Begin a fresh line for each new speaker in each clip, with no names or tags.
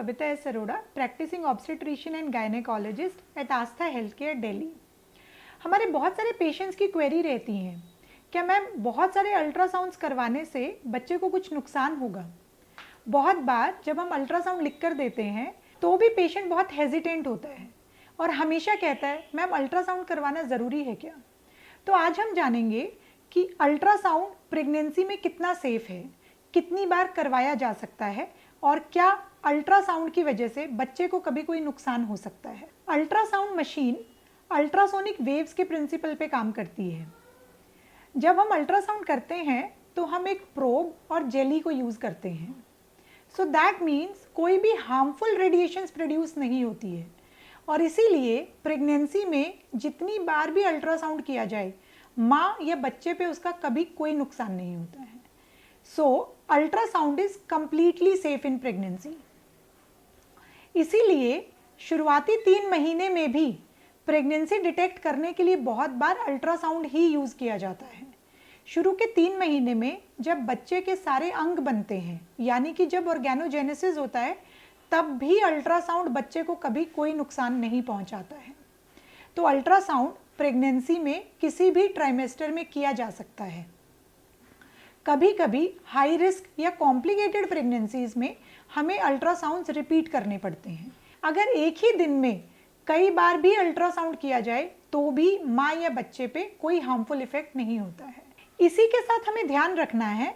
Babita S. Arora, practicing obstetrician and gynecologist at Astha Healthcare, Delhi. हमारे बहुत सारे patients की क्वेरी रहती हैं, क्या मैम बहुत सारे अल्ट्रासाउंड्स करवाने से बच्चे को कुछ नुकसान होगा? बहुत बार जब हम अल्ट्रासाउंड लिख कर देते हैं तो भी पेशेंट बहुत हेजिटेंट होता है और हमेशा कहता है मैम अल्ट्रासाउंड करवाना ज़रूरी है क्या? तो आज हम जानेंगे कि अल्ट्रासाउंड प्रेगनेंसी में कितना सेफ है, कितनी बार करवाया जा सकता है और क्या अल्ट्रासाउंड की वजह से बच्चे को कभी कोई नुकसान हो सकता है। अल्ट्रासाउंड मशीन अल्ट्रासोनिक वेव्स के प्रिंसिपल पे काम करती है। जब हम अल्ट्रासाउंड करते हैं तो हम एक प्रोब और जेली को यूज़ करते हैं। सो दैट मीन्स कोई भी हार्मफुल रेडिएशंस प्रोड्यूस नहीं होती है और इसीलिए प्रेगनेंसी में जितनी बार भी अल्ट्रासाउंड किया जाए माँ या बच्चे पे उसका कभी कोई नुकसान नहीं होता है। So ultrasound is completely safe in pregnancy. इसीलिए शुरुआती 3 महीने में भी प्रेगनेंसी डिटेक्ट करने के लिए बहुत बार अल्ट्रासाउंड ही यूज़ किया जाता है। शुरू के 3 महीने में जब बच्चे के सारे अंग बनते हैं, यानी कि जब ऑर्गेनोजेनेसिस होता है, तब भी अल्ट्रासाउंड बच्चे को कभी कोई नुकसान नहीं पहुंचाता है। तो अल्ट्रासाउंड प्रेगनेंसी में किसी भी ट्राइमेस्टर में किया जा सकता है। कभी कभी हाई रिस्क या कॉम्प्लिकेटेड प्रेगनेंसीज में हमें अल्ट्रासाउंड्स रिपीट करने पड़ते हैं। अगर एक ही दिन में कई बार भी अल्ट्रासाउंड किया जाए तो भी माँ या बच्चे पे कोई हार्मफुल इफेक्ट नहीं होता है। इसी के साथ हमें ध्यान रखना है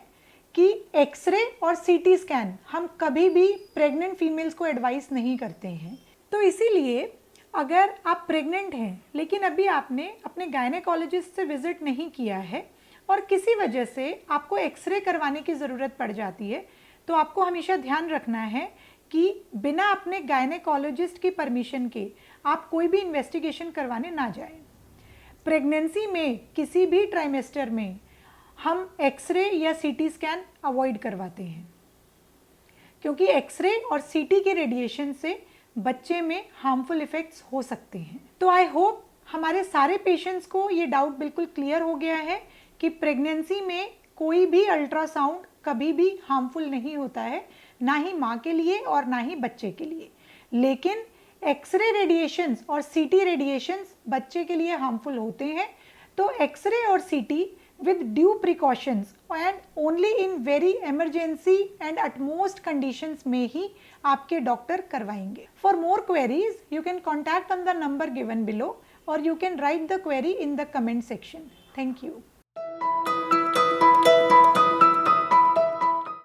कि एक्सरे और सीटी स्कैन हम कभी भी प्रेग्नेंट फीमेल्स को एडवाइस नहीं करते हैं। तो इसीलिए अगर आप प्रेग्नेंट हैं लेकिन अभी आपने अपने गायनेकोलॉजिस्ट से विजिट नहीं किया है और किसी वजह से आपको एक्सरे करवाने की ज़रूरत पड़ जाती है, तो आपको हमेशा ध्यान रखना है कि बिना अपने गायनेकोलॉजिस्ट की परमिशन के आप कोई भी इन्वेस्टिगेशन करवाने ना जाएं। प्रेगनेंसी में किसी भी ट्राइमेस्टर में हम एक्सरे या सीटी स्कैन अवॉइड करवाते हैं क्योंकि एक्सरे और सीटी के रेडिएशन से बच्चे में हार्मफुल इफ़ेक्ट्स हो सकते हैं। तो आई होप हमारे सारे पेशेंट्स को ये डाउट बिल्कुल क्लियर हो गया है कि प्रेगनेंसी में कोई भी अल्ट्रासाउंड कभी भी हार्मफुल नहीं होता है, ना ही माँ के लिए और ना ही बच्चे के लिए। लेकिन एक्सरे रेडिएशंस और सीटी रेडिएशंस बच्चे के लिए हार्मफुल होते हैं। तो एक्सरे और सीटी with due precautions and only in very emergency and utmost conditions में ही आपके डॉक्टर करवाएंगे। For more queries, you can contact on the number given below or you can write the query in the comment section. Thank you.